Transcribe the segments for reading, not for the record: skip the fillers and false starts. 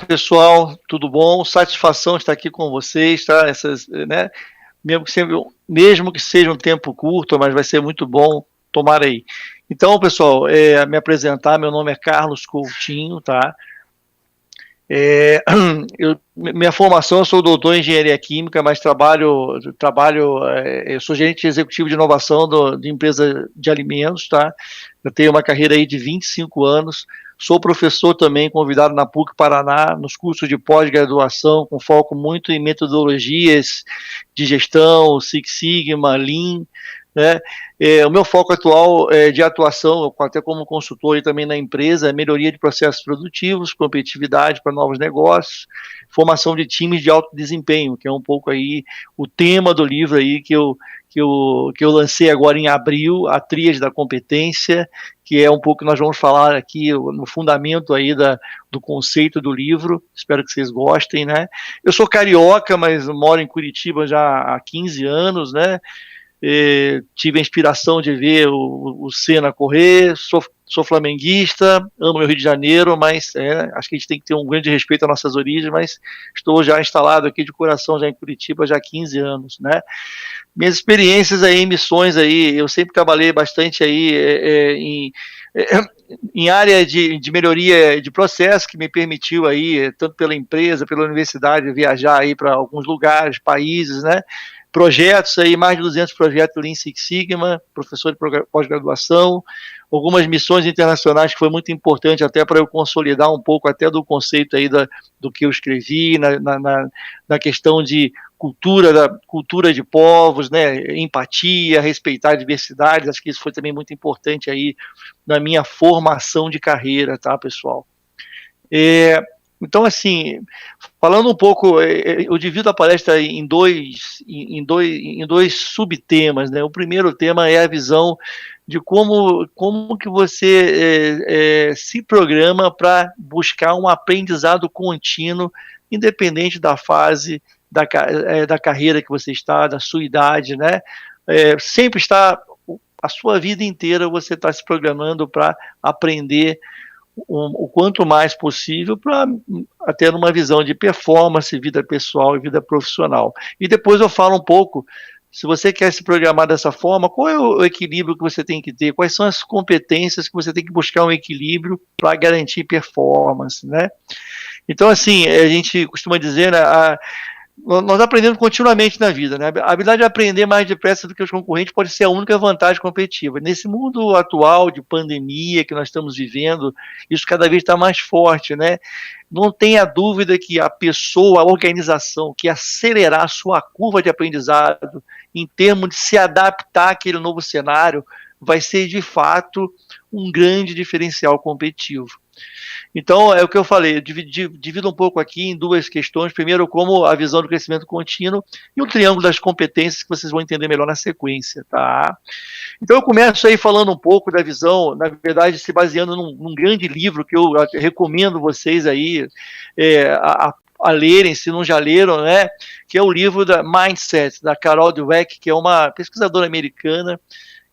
pessoal, tudo bom? Satisfação estar aqui com vocês, tá? Né? Mesmo que seja um tempo curto, mas vai ser muito bom tomar aí. Então, pessoal, me apresentar, meu nome é Carlos Coutinho, tá? Minha formação, eu sou doutor em engenharia química, mas eu sou gerente executivo de inovação de empresa de alimentos, tá? Eu tenho uma carreira aí de 25 anos, sou professor também, convidado na PUC Paraná, nos cursos de pós-graduação, com foco muito em metodologias de gestão, Six Sigma, Lean, né? O meu foco atual de atuação, até como consultor e também na empresa, é melhoria de processos produtivos, competitividade para novos negócios, formação de times de alto desempenho, que é um pouco aí o tema do livro aí que eu lancei agora em abril, a Tríade da Competência, que é um pouco que nós vamos falar aqui no fundamento aí do conceito do livro. Espero que vocês gostem, né? Eu sou carioca, mas moro em Curitiba já há 15 anos, né? Tive a inspiração de ver o Senna correr, sou flamenguista, amo meu Rio de Janeiro, mas acho que a gente tem que ter um grande respeito às nossas origens, mas estou já instalado aqui de coração já em Curitiba já há 15 anos, né? Minhas experiências aí em missões aí, eu sempre trabalhei bastante aí em área de melhoria de processo, que me permitiu aí, tanto pela empresa, pela universidade, viajar aí para alguns lugares, países, né? Projetos aí, mais de 200 projetos Lean Six Sigma, professor de pós-graduação, algumas missões internacionais que foi muito importante até para eu consolidar um pouco até do conceito aí do que eu escrevi, na questão de cultura de povos, né, empatia, respeitar a diversidade, acho que isso foi também muito importante aí na minha formação de carreira, tá, pessoal? Então, assim, falando um pouco, eu divido a palestra em dois subtemas, né? O primeiro tema é a visão de como que você se programa para buscar um aprendizado contínuo, independente da fase da carreira que você está, da sua idade, né? Sempre está, a sua vida inteira você está se programando para aprender o quanto mais possível para ter uma visão de performance, vida pessoal e vida profissional. E depois eu falo um pouco, se você quer se programar dessa forma, qual é o equilíbrio que você tem que ter, quais são as competências que você tem que buscar um equilíbrio para garantir performance, né? Então, assim, a gente costuma dizer, né, nós aprendemos continuamente na vida, né? A habilidade de aprender mais depressa do que os concorrentes pode ser a única vantagem competitiva. Nesse mundo atual de pandemia que nós estamos vivendo, isso cada vez está mais forte, né? Não tenha dúvida que a pessoa, a organização que acelerar a sua curva de aprendizado em termos de se adaptar àquele novo cenário vai ser, de fato, um grande diferencial competitivo. Então, é o que eu falei, eu divido um pouco aqui em duas questões. Primeiro, como a visão do crescimento contínuo e o triângulo das competências, que vocês vão entender melhor na sequência, tá? Então, eu começo aí falando um pouco da visão, na verdade, se baseando num grande livro que eu recomendo vocês aí a lerem, se não já leram, né? Que é o livro da Mindset, da Carol Dweck, que é uma pesquisadora americana,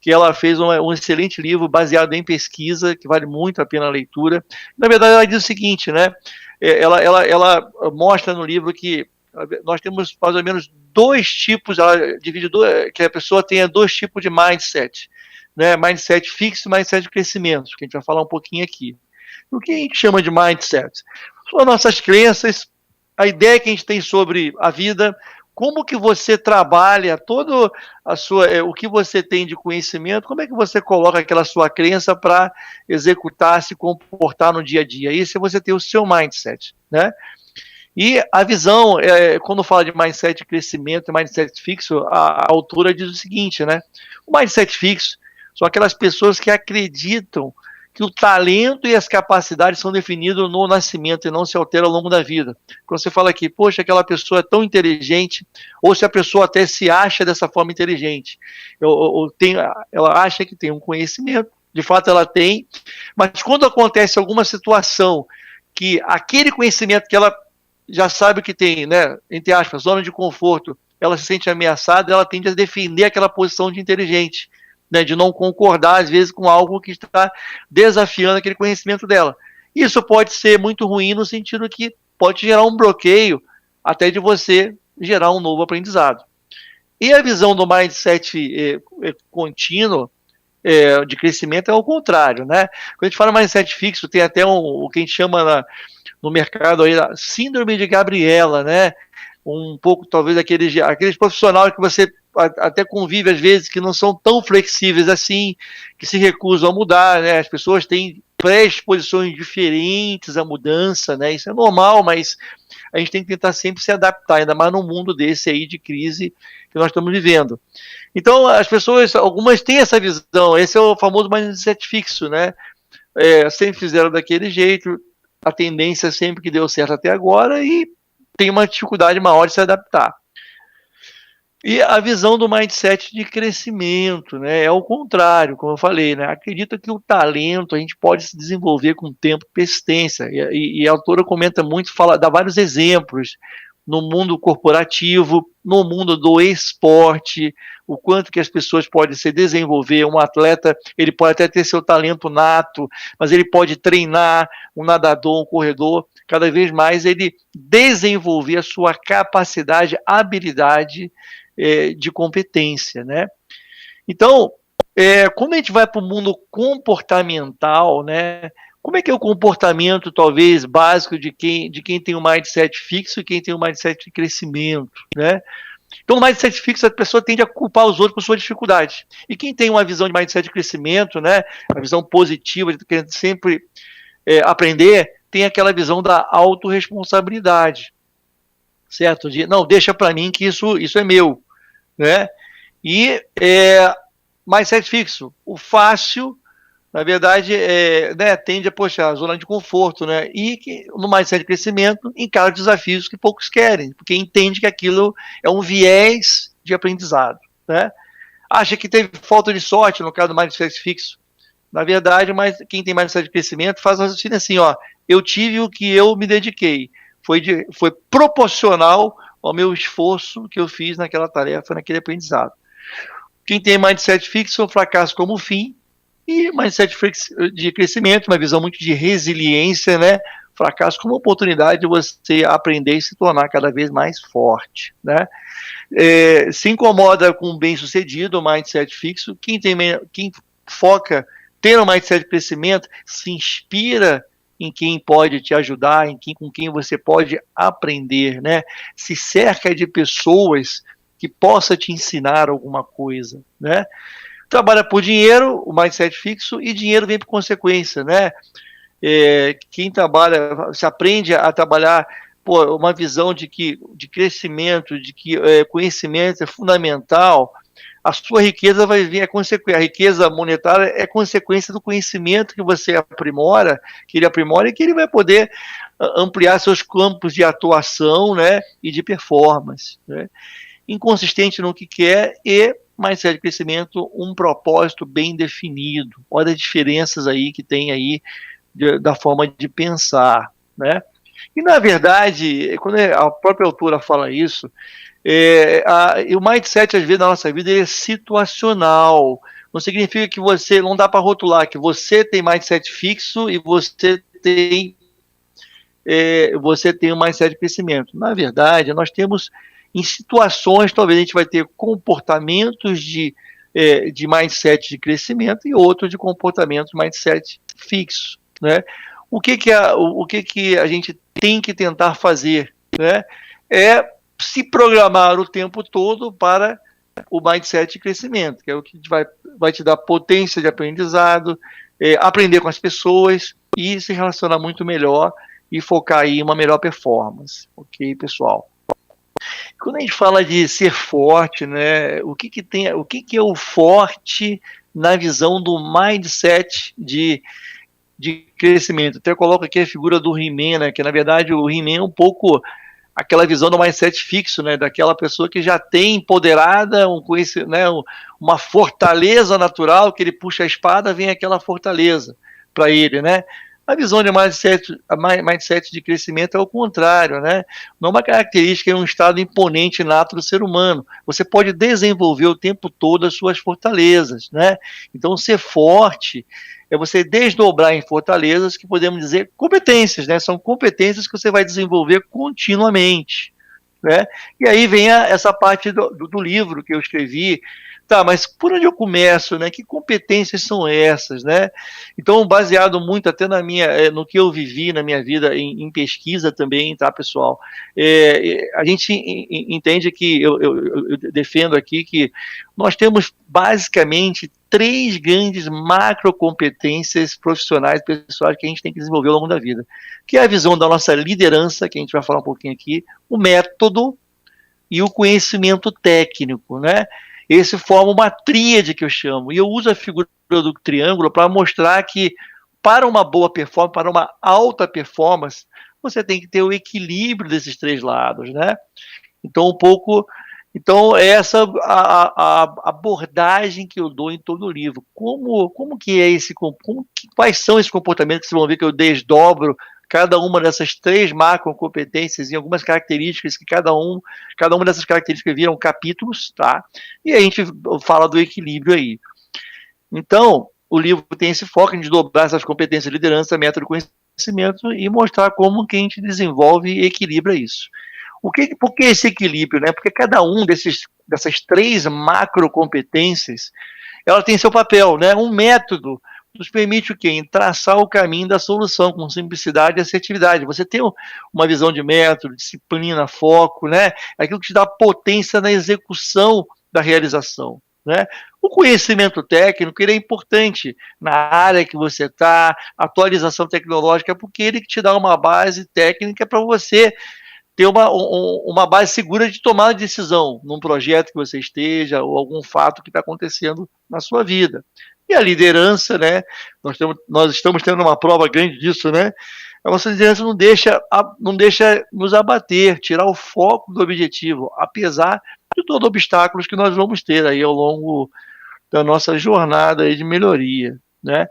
que ela fez um excelente livro baseado em pesquisa, que vale muito a pena a leitura. Na verdade, ela diz o seguinte, né? Ela mostra no livro que nós temos mais ou menos dois tipos, ela divide que a pessoa tenha dois tipos de mindset, né? Mindset fixo e mindset de crescimento, que a gente vai falar um pouquinho aqui. O que a gente chama de mindset? São nossas crenças, a ideia que a gente tem sobre a vida, como que você trabalha todo o que você tem de conhecimento, como é que você coloca aquela sua crença para executar, se comportar no dia a dia. Isso é você ter o seu mindset, né? E a visão, quando fala de mindset de crescimento e mindset fixo, a autora diz o seguinte, né? O mindset fixo são aquelas pessoas que acreditam que o talento e as capacidades são definidos no nascimento e não se alteram ao longo da vida. Quando você fala aqui, poxa, aquela pessoa é tão inteligente, ou se a pessoa até se acha dessa forma inteligente, ela acha que tem um conhecimento, de fato ela tem, mas quando acontece alguma situação que aquele conhecimento que ela já sabe que tem, né, entre aspas, zona de conforto, ela se sente ameaçada, ela tende a defender aquela posição de inteligente, né, de não concordar, às vezes, com algo que está desafiando aquele conhecimento dela. Isso pode ser muito ruim no sentido que pode gerar um bloqueio até de você gerar um novo aprendizado. E a visão do mindset contínuo, de crescimento, é o contrário, né? Quando a gente fala mindset fixo, tem até o que a gente chama no mercado aí, a síndrome de Gabriela, né? Um pouco, talvez, aqueles profissionais que você até convive às vezes, que não são tão flexíveis assim, que se recusam a mudar, né? As pessoas têm predisposições diferentes à mudança, né? Isso é normal, mas a gente tem que tentar sempre se adaptar, ainda mais num mundo desse aí de crise que nós estamos vivendo. Então, as pessoas, algumas têm essa visão, esse é o famoso mindset fixo, né? Sempre fizeram daquele jeito, a tendência sempre que deu certo até agora, e tem uma dificuldade maior de se adaptar. E a visão do mindset de crescimento, né? É o contrário, como eu falei, né? Acredita que o talento a gente pode se desenvolver com tempo e persistência. E a autora comenta muito, dá vários exemplos no mundo corporativo, no mundo do esporte, o quanto que as pessoas podem se desenvolver. Um atleta, ele pode até ter seu talento nato, mas ele pode treinar, um nadador, um corredor, cada vez mais ele desenvolver a sua capacidade, habilidade de competência, né? Então, como a gente vai para o mundo comportamental, né? Como é que é o comportamento, talvez, básico de quem tem um mindset fixo e quem tem um mindset de crescimento, né? Então, no mindset fixo, a pessoa tende a culpar os outros por suas dificuldades. E quem tem uma visão de mindset de crescimento, né? A visão positiva, de querer sempre aprender, tem aquela visão da autorresponsabilidade, certo? De, não, deixa para mim que isso é meu, né? E mindset fixo, o fácil, na verdade, né, tende a puxar a zona de conforto, né? E que, no mindset de crescimento, encara desafios que poucos querem, porque entende que aquilo é um viés de aprendizado, né? Acha que teve falta de sorte no caso do mindset fixo. Na verdade, mas quem tem mindset de crescimento faz um raciocínio assim, ó, eu tive o que eu me dediquei, foi proporcional ao meu esforço que eu fiz naquela tarefa, naquele aprendizado. Quem tem mindset fixo, o fracasso como fim, e mindset de crescimento, uma visão muito de resiliência, né? Fracasso como oportunidade de você aprender e se tornar cada vez mais forte, né? Se incomoda com o bem-sucedido, o mindset fixo. Quem foca ter um mindset de crescimento, se inspira em quem pode te ajudar, com quem você pode aprender, né? Se cerca de pessoas que possa te ensinar alguma coisa, né? Trabalha por dinheiro, o mindset fixo, e dinheiro vem por consequência, né? Quem trabalha, se aprende a trabalhar, uma visão de crescimento, de que conhecimento é fundamental, a sua riqueza vai vir a riqueza monetária é consequência do conhecimento que você aprimora, que ele vai poder ampliar seus campos de atuação, né, e de performance, né? Inconsistente no que quer e mindset de crescimento, um propósito bem definido. Olha as diferenças aí que tem aí da forma de pensar, né? E, na verdade, quando a própria autora fala isso, o mindset, às vezes, na nossa vida, ele é situacional. Não significa que não dá para rotular, que você tem mindset fixo e você tem um mindset de crescimento. Na verdade, nós temos, em situações, talvez a gente vai ter comportamentos de mindset de crescimento e outros de comportamento de mindset fixo, né? O que a gente tem que tentar fazer, né? É se programar o tempo todo para o mindset de crescimento, que é o que vai te dar potência de aprendizado, aprender com as pessoas e se relacionar muito melhor e focar aí em uma melhor performance. Ok, pessoal? Quando a gente fala de ser forte, né, o que é o forte na visão do mindset de crescimento? Até coloco aqui a figura do He-Man, né, que na verdade o He-Man é um pouco aquela visão do mindset fixo, né, daquela pessoa que já tem empoderada uma fortaleza natural, que ele puxa a espada, vem aquela fortaleza para ele, né? A visão de mindset de crescimento é o contrário, né? Não é uma característica, é um estado imponente nato do ser humano. Você pode desenvolver o tempo todo as suas fortalezas, né? Então, ser forte é você desdobrar em fortalezas, que podemos dizer competências, né? São competências que você vai desenvolver continuamente, né? E aí vem essa parte do livro que eu escrevi. Tá, mas por onde eu começo, né? Que competências são essas, né? Então, baseado muito até no que eu vivi na minha vida em pesquisa também, tá, pessoal? A gente entende que eu defendo aqui que nós temos basicamente três grandes macrocompetências profissionais, pessoais que a gente tem que desenvolver ao longo da vida, que é a visão da nossa liderança, que a gente vai falar um pouquinho aqui, o método e o conhecimento técnico, né? Esse forma uma tríade que eu chamo, e eu uso a figura do triângulo para mostrar que para uma boa performance, para uma alta performance, você tem que ter o equilíbrio desses três lados, né? Então, essa a abordagem que eu dou em todo o livro. Como que é quais são esses comportamentos que vocês vão ver que eu desdobro cada uma dessas três macrocompetências e algumas características que cada uma dessas características viram capítulos, tá? E a gente fala do equilíbrio aí. Então, o livro tem esse foco em desdobrar essas competências de liderança, método de conhecimento e mostrar como que a gente desenvolve e equilibra isso. Por que esse equilíbrio, né? Porque cada dessas três macrocompetências, ela tem seu papel, né? Um método nos permite o quê? Em traçar o caminho da solução com simplicidade e assertividade. Você tem uma visão de método, disciplina, foco, né? Aquilo que te dá potência na execução da realização, né? O conhecimento técnico ele é importante na área que você está, atualização tecnológica, porque ele que te dá uma base técnica para você ter uma base segura de tomar decisão num projeto que você esteja ou algum fato que está acontecendo na sua vida. E a liderança, né? Nós estamos tendo uma prova grande disso, né? A nossa liderança não deixa nos abater, tirar o foco do objetivo, apesar de todos os obstáculos que nós vamos ter aí ao longo da nossa jornada aí de melhoria, né?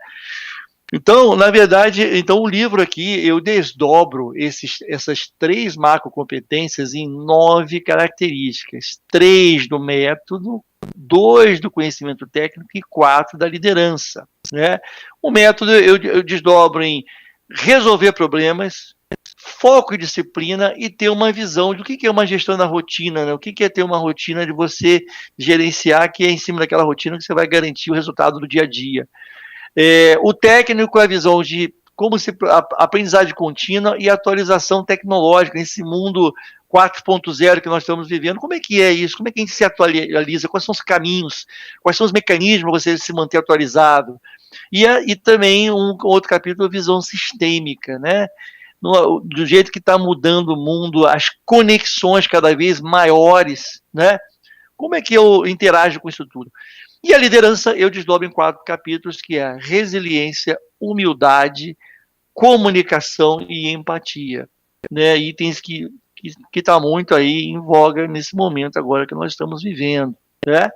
Então, na verdade, o livro aqui, eu desdobro essas três macrocompetências em 9 características. 3 do método, 2 do conhecimento técnico e 4 da liderança, né? O método eu desdobro em resolver problemas, foco e disciplina e ter uma visão do que é uma gestão da rotina, né? O que é ter uma rotina de você gerenciar, que é em cima daquela rotina que você vai garantir o resultado do dia a dia. O técnico é a visão de como aprendizagem contínua e atualização tecnológica nesse mundo 4.0 que nós estamos vivendo. Como é que é isso? Como é que a gente se atualiza? Quais são os caminhos? Quais são os mecanismos para você se manter atualizado? E também um outro capítulo, a visão sistêmica, né? Do jeito que está mudando o mundo, as conexões cada vez maiores, né? Como é que eu interajo com isso tudo? E a liderança eu desdobro em 4 capítulos, que é resiliência, humildade, comunicação e empatia, né? Itens que está muito aí em voga nesse momento agora que nós estamos vivendo, né?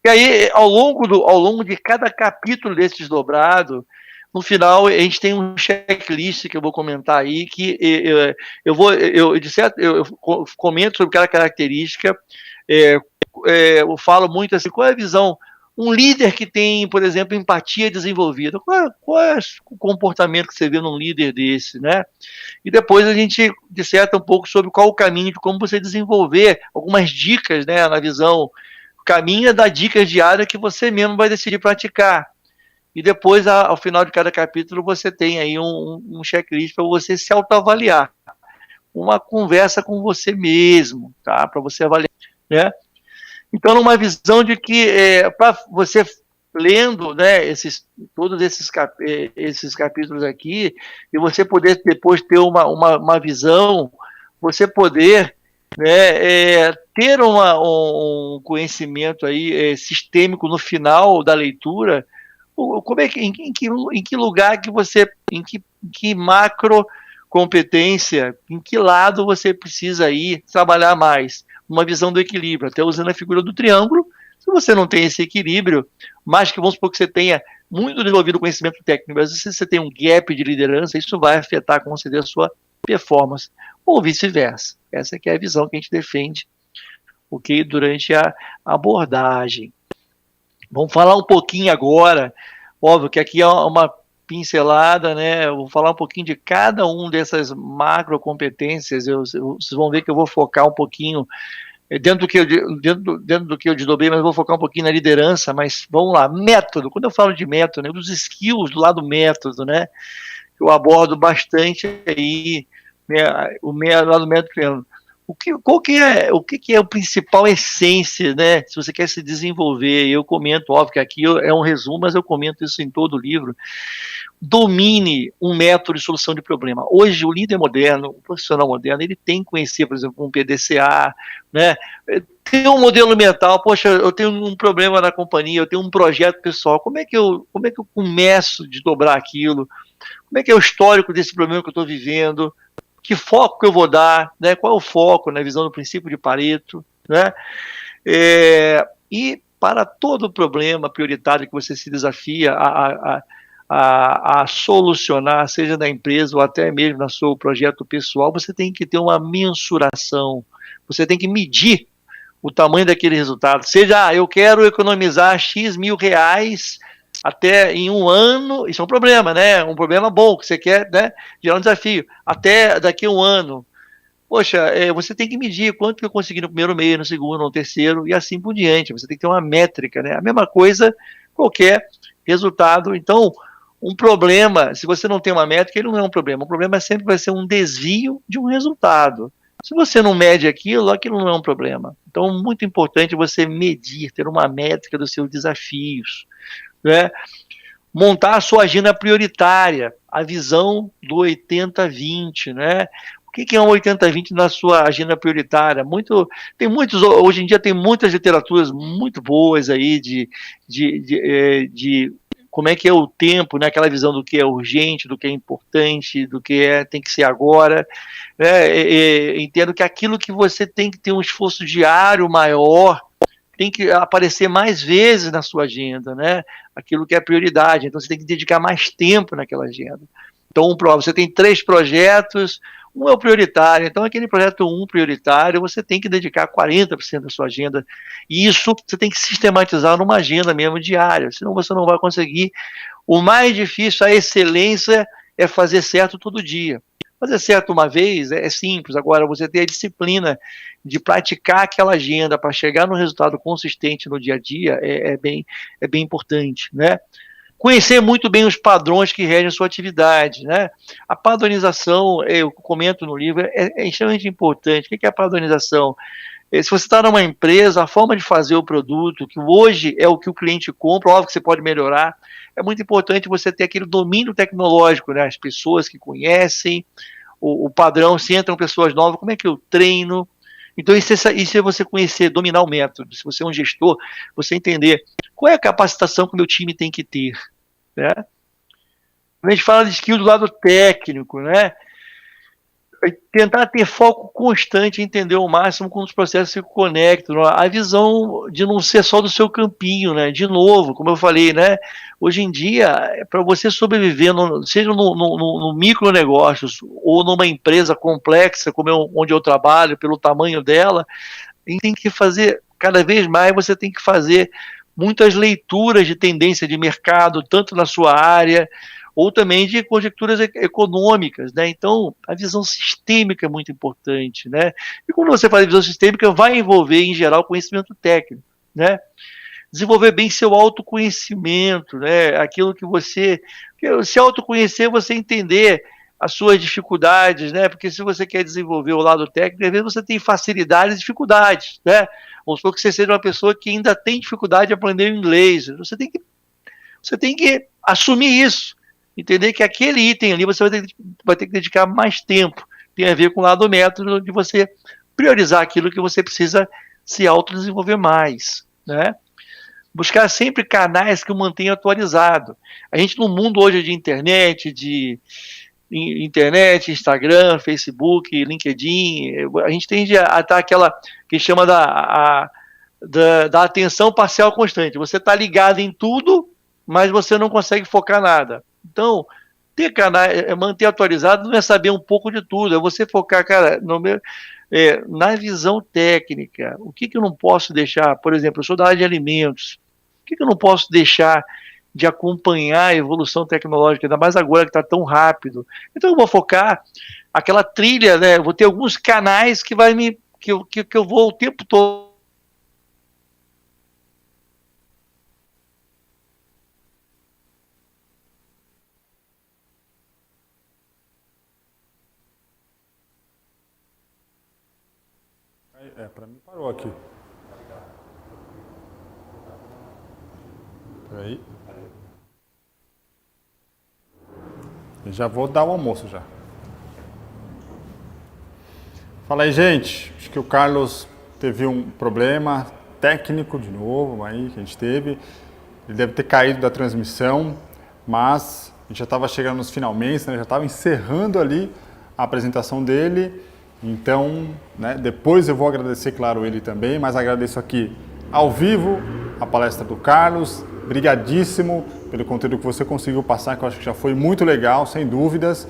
E aí, ao longo de cada capítulo desse desdobrado, no final a gente tem um checklist que eu vou comentar aí, que eu comento sobre cada característica, eu falo muito assim, qual é a visão? Um líder que tem, por exemplo, empatia desenvolvida, qual é o comportamento que você vê num líder desse, né? E depois a gente disserta um pouco sobre qual o caminho de como você desenvolver algumas dicas, né, na visão. O caminho é dar dicas diárias que você mesmo vai decidir praticar. E depois, ao final de cada capítulo, você tem aí um checklist para você se autoavaliar. Uma conversa com você mesmo, tá? Para você avaliar, né? Então, numa visão de que, para você lendo, né, todos esses capítulos aqui, e você poder depois ter uma visão, você poder, né, ter um conhecimento aí sistêmico no final da leitura, como é que, em que lugar que você, em que macro competência, em que lado você precisa ir trabalhar mais? Uma visão do equilíbrio, até usando a figura do triângulo. Se você não tem esse equilíbrio, mas que vamos supor que você tenha muito desenvolvido conhecimento técnico, mas se você tem um gap de liderança, isso vai afetar com certeza a sua performance, ou vice-versa. Essa que é a visão que a gente defende, durante a abordagem. Vamos falar um pouquinho agora Óbvio que aqui é uma pincelada, né? Eu vou falar um pouquinho de cada um dessas macro competências. Vocês vão ver que eu vou focar um pouquinho dentro do que dentro do que eu desdobrei, mas eu vou focar um pouquinho na liderança. Mas vamos lá, método. Quando eu falo de método, né, dos skills do lado método, né? Eu abordo bastante aí, né, o lado método. O que é a principal essência, né? Se você quer se desenvolver, eu comento, óbvio que aqui é um resumo, mas eu comento isso em todo o livro. Domine um método de solução de problema. Hoje, o líder moderno, o profissional moderno, ele tem que conhecer, por exemplo, um PDCA, né? Tem um modelo mental, poxa, eu tenho um problema na companhia, eu tenho um projeto pessoal, como é que eu começo a desdobrar aquilo? Como é que é o histórico desse problema que eu estou vivendo? Que foco que eu vou dar? Né? Qual é o foco na visão do princípio de Pareto? Né? E para todo problema prioritário que você se desafia a solucionar, seja na empresa ou até mesmo no seu projeto pessoal, você tem que ter uma mensuração, você tem que medir o tamanho daquele resultado. Seja, eu quero economizar X mil reais até em um ano, isso é um problema, né? Um problema bom, que você quer, né, gerar um desafio. Até daqui a um ano. Poxa, você tem que medir quanto que eu consegui no primeiro mês, no segundo, no terceiro, e assim por diante. Você tem que ter uma métrica, né? A mesma coisa, qualquer resultado. Então, um problema, se você não tem uma métrica, ele não é um problema. O problema sempre vai ser um desvio de um resultado. Se você não mede aquilo, aquilo não é um problema. Então, muito importante você medir, ter uma métrica dos seus desafios, né? Montar a sua agenda prioritária, a visão do 80-20, né? O que é um 80-20 na sua agenda prioritária? Hoje em dia tem muitas literaturas muito boas aí de como é que é o tempo, né? Aquela visão do que é urgente, do que é importante, do que tem que ser agora. Né? Entendo que aquilo que você tem que ter um esforço diário maior tem que aparecer mais vezes na sua agenda, né? Aquilo que é prioridade. Então você tem que dedicar mais tempo naquela agenda. Então você tem 3 projetos, um é o prioritário. Então aquele projeto 1 prioritário, você tem que dedicar 40% da sua agenda. E isso você tem que sistematizar numa agenda mesmo diária, senão você não vai conseguir. O mais difícil, a excelência, é fazer certo todo dia. Fazer certo uma vez é simples, agora você ter a disciplina de praticar aquela agenda para chegar no resultado consistente no dia a dia é bem importante, né? Conhecer muito bem os padrões que regem a sua atividade, né? A padronização, eu comento no livro, é extremamente importante. O que é a padronização? Se você está numa empresa, a forma de fazer o produto, que hoje é o que o cliente compra, óbvio que você pode melhorar, é muito importante você ter aquele domínio tecnológico, né? As pessoas que conhecem o padrão, se entram pessoas novas, como é que eu treino? Então, isso é você conhecer, dominar o método. Se você é um gestor, você entender qual é a capacitação que o meu time tem que ter. Né? A gente fala de skill do lado técnico, né? Tentar ter foco constante, entender o máximo como os processos se conectam, a visão de não ser só do seu campinho, né? De novo, como eu falei, né? Hoje em dia, para você sobreviver, seja no micronegócios ou numa empresa complexa, como onde eu trabalho, pelo tamanho dela, a gente tem que fazer, cada vez mais você tem que fazer muitas leituras de tendência de mercado, tanto na sua área, ou também de conjecturas econômicas, né? Então, a visão sistêmica é muito importante, né? E quando você faz a visão sistêmica, vai envolver, em geral, conhecimento técnico, né? Desenvolver bem seu autoconhecimento, né? Aquilo que você... Se autoconhecer, você entender as suas dificuldades, né? Porque se você quer desenvolver o lado técnico, às vezes você tem facilidades e dificuldades, né? Vamos supor que você seja uma pessoa que ainda tem dificuldade de aprender o inglês. Você tem que assumir isso. Entender que aquele item ali você vai ter que dedicar mais tempo. Tem a ver com o lado método de você priorizar aquilo que você precisa se autodesenvolver mais, né? Buscar sempre canais que o mantenham atualizado. A gente, no mundo hoje de internet, Instagram, Facebook, LinkedIn, a gente tende a estar aquela que chama da atenção parcial constante. Você está ligado em tudo, mas você não consegue focar nada. Então, ter canal, manter atualizado não é saber um pouco de tudo, é você focar, cara, na visão técnica. O que eu não posso deixar? Por exemplo, eu sou da área de alimentos. O que eu não posso deixar de acompanhar a evolução tecnológica, ainda mais agora que está tão rápido. Então eu vou focar aquela trilha, né? Eu vou ter alguns canais que eu vou o tempo todo. Para mim parou aqui. Peraí. Eu já vou dar o almoço já. Fala aí, gente. Acho que o Carlos teve um problema técnico de novo aí que a gente teve. Ele deve ter caído da transmissão, mas a gente já estava chegando nos finalmente, né? Já estava encerrando ali a apresentação dele. Então, né, depois eu vou agradecer, claro, ele também, mas agradeço aqui ao vivo a palestra do Carlos. Brigadíssimo pelo conteúdo que você conseguiu passar, que eu acho que já foi muito legal, sem dúvidas.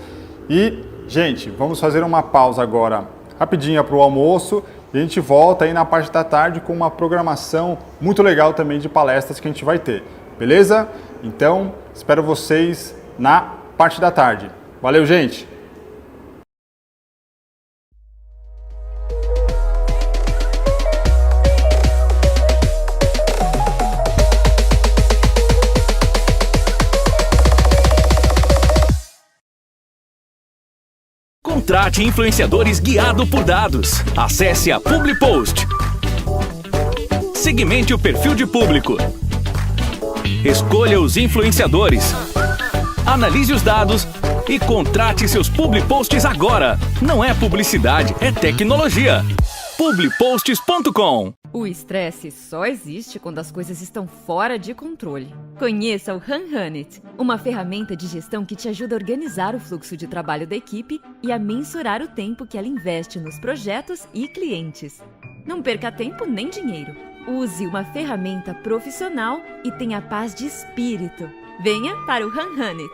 E, gente, vamos fazer uma pausa agora, rapidinha para o almoço, e a gente volta aí na parte da tarde com uma programação muito legal também de palestras que a gente vai ter, beleza? Então, espero vocês na parte da tarde. Valeu, gente! Contrate influenciadores guiado por dados. Acesse a PubliPost. Segmente o perfil de público. Escolha os influenciadores. Analise os dados e contrate seus PubliPosts agora. Não é publicidade, é tecnologia. Publiposts.com. O estresse só existe quando as coisas estão fora de controle. Conheça o HunHunit, uma ferramenta de gestão que te ajuda a organizar o fluxo de trabalho da equipe e a mensurar o tempo que ela investe nos projetos e clientes. Não perca tempo nem dinheiro. Use uma ferramenta profissional e tenha paz de espírito. Venha para o HunHunit.